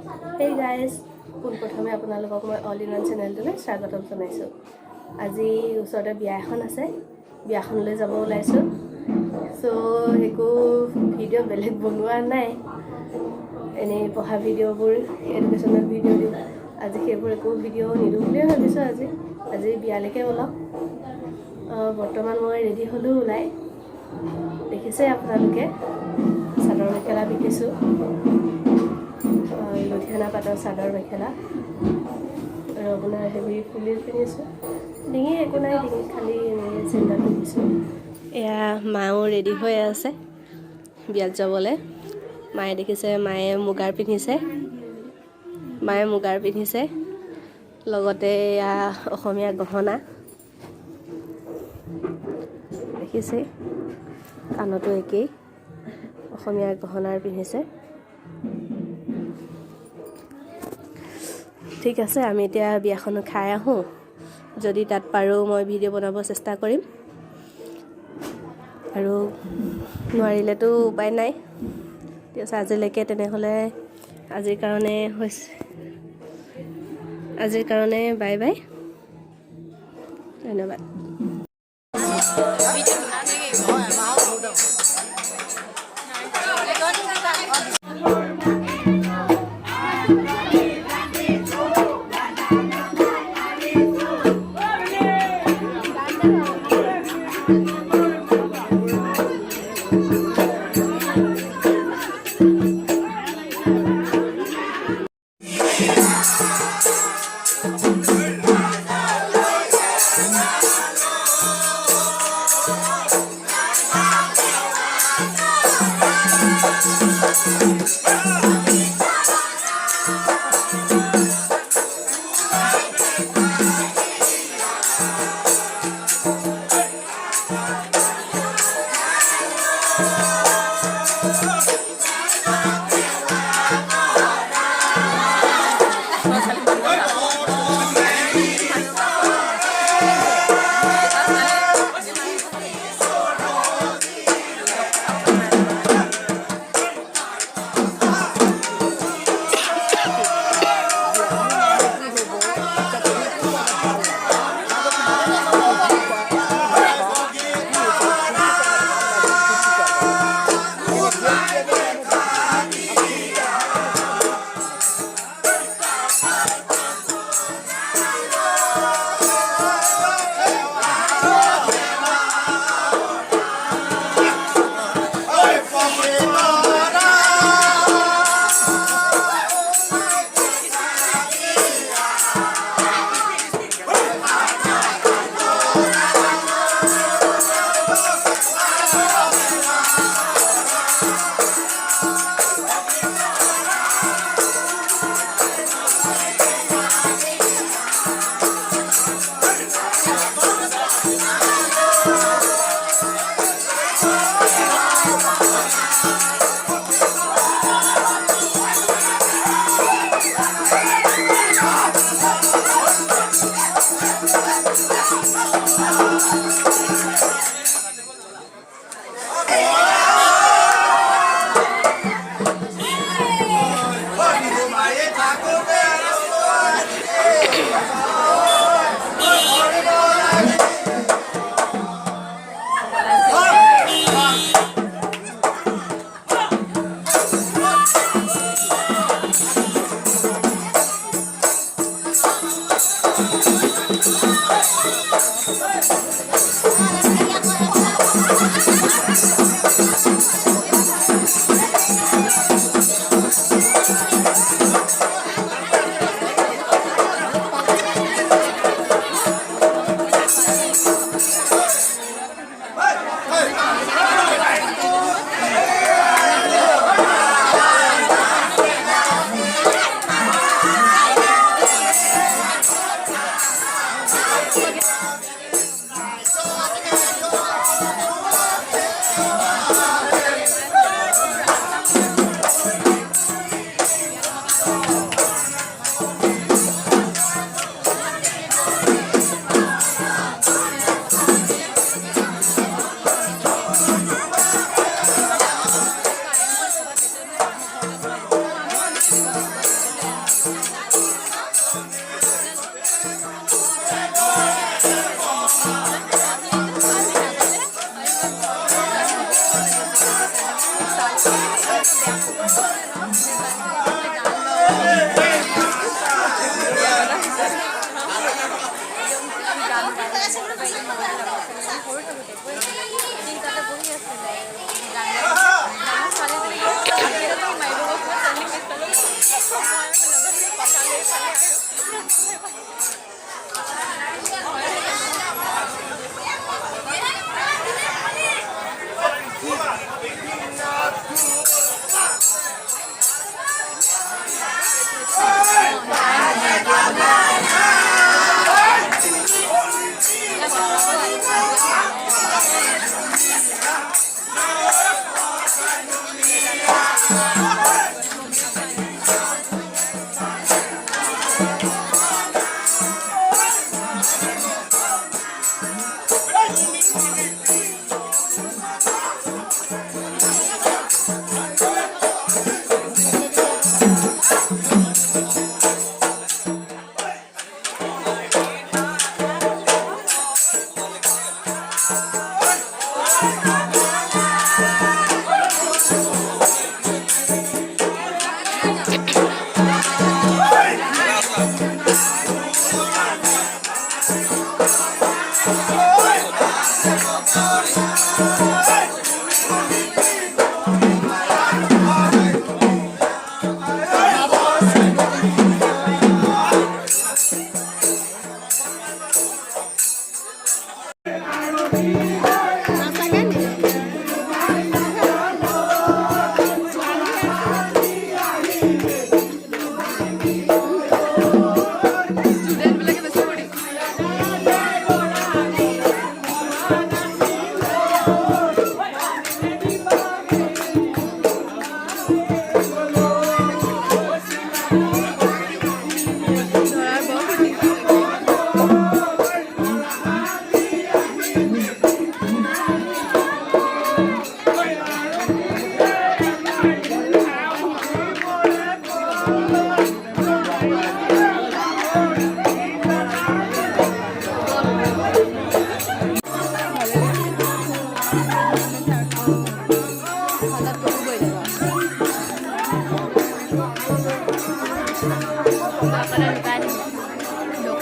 Hey guys, পোনপ্ৰথমে আপোনালোকক মই অল ইন ওৱান চেনেলটোলৈ স্বাগতম জনাইছোঁ। আজি ওচৰতে বিয়া এখন আছে, বিয়াখনলৈ যাব ওলাইছোঁ। চ' একো ভিডিঅ' বেলেগ বনোৱা নাই, এনেই পঢ়া ভিডিঅ'বোৰ, এডুকেশ্যনেল ভিডিঅ' দিওঁ। আজি সেইবোৰ একো ভিডিঅ' নিদিওঁ বুলিয়ে ভাবিছোঁ। আজি বিয়ালৈকে ওলাওঁ। বৰ্তমান মই ৰেডি হ'লোঁ ওলাই, দেখিছে আপোনালোকে চাদৰ মেখেলা পিন্ধিছোঁ, লুধিয়ানা পাটৰ চাদৰ মেখেলা আৰু আপোনাৰ হেভি ফুলি পিন্ধিছোঁ। ডিঙি একো নাই, ডিঙিত খালি এনেই চেণ্ডেল পিন্ধিছোঁ। এয়া মাও ৰেডি হৈ আছে বিয়াত যাবলৈ। মায়ে দেখিছে, মায়ে মুগাৰ পিন্ধিছে, লগতে এয়া অসমীয়া গহনা দেখিছে, কাণতো একেই অসমীয়া গহনাৰ পিন্ধিছে। ঠিক আছে, আমি এতিয়া বিয়াখন খাই আহোঁ। যদি তাত পাৰোঁ মই ভিডিঅ' বনাব চেষ্টা কৰিম, আৰু নোৱাৰিলেতো উপায় নাই। ঠিক আছে, আজিলৈকে তেনেহ'লে আজিৰ কাৰণে বাই বাই, ধন্যবাদ।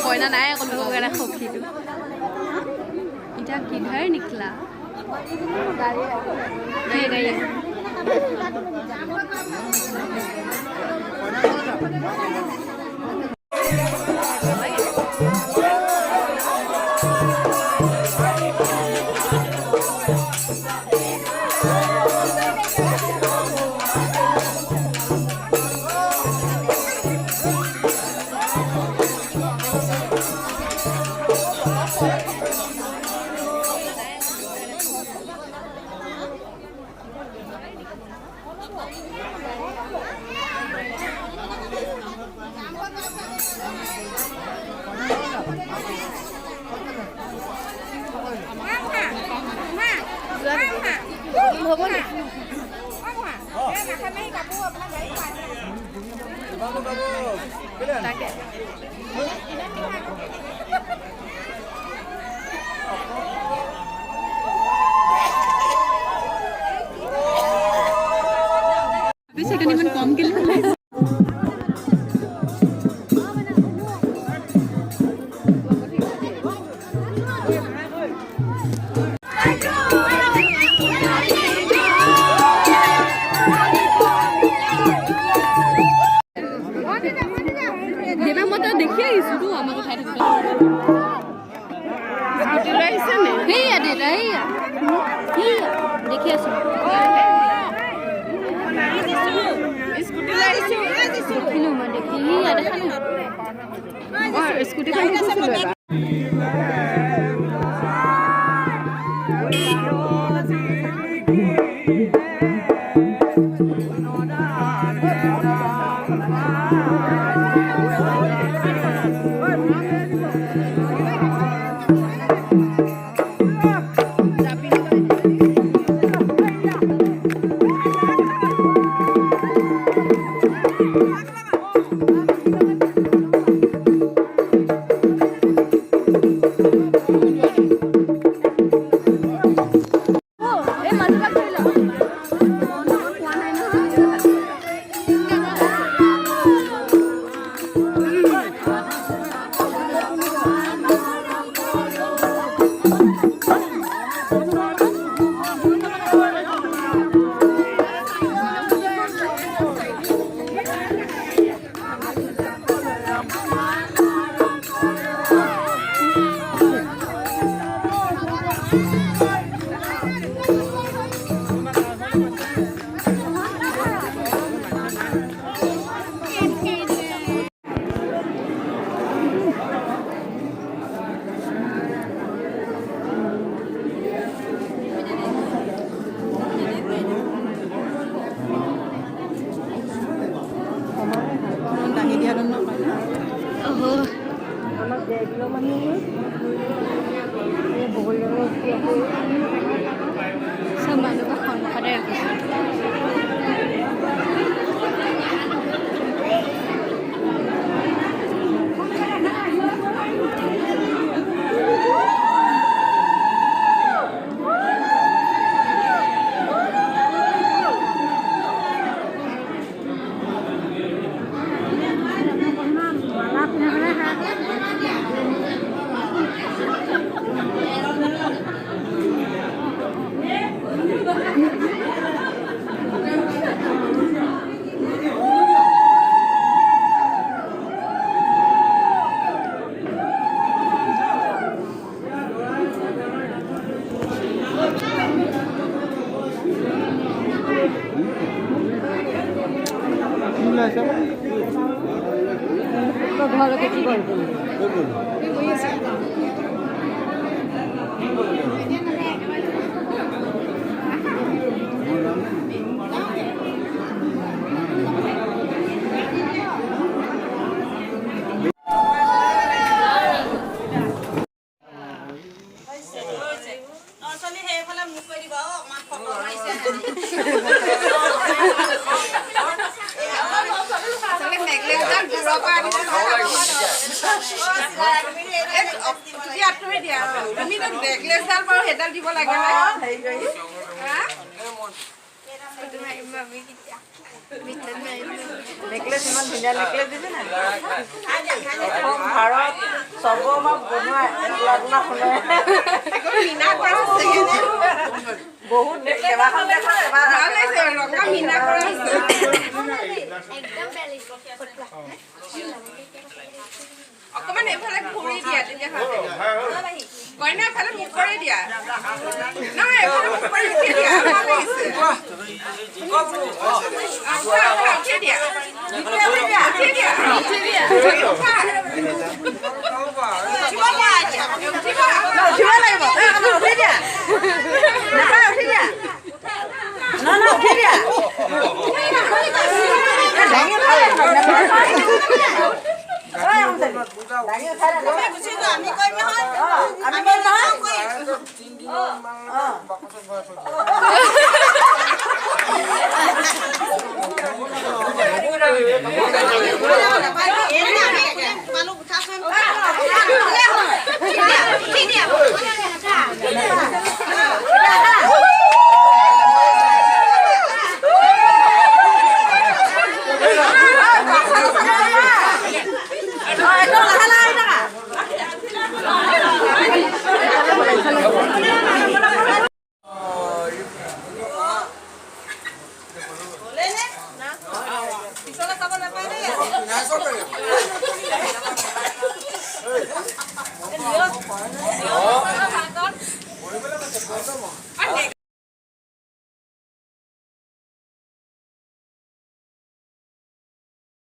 কইনা নাই আকৌ লোক কাৰণে সখীটো এতিয়া কিধাৰ নিকলা গাড়ী কম কিলো দেখি আহিছো তো আমাক উঠাই থাকিব সেয়া দেতা সেয়া দেখি আছো দেখিলো মই দেখি সেয়া দেখা নাই স্কুটিখন सब মানুহ সন্মুখতে ৰাখিছে घर के নেকলেছ ইমান ধুনীয়া নেকলেছ দিছে না অসম ভাৰত সৰ্বমা বনোৱা একলা শুনে বহুত কেইবাখন দেখা অকমান এইফালে ঘূৰি দিয়া তেতিয়া ভাল কইনা এফালে মুখ কৰি দিয়া নহয় এফালে মুখ কৰি উঠি দিয়া ভাল লাগিছে উঠি দিয়া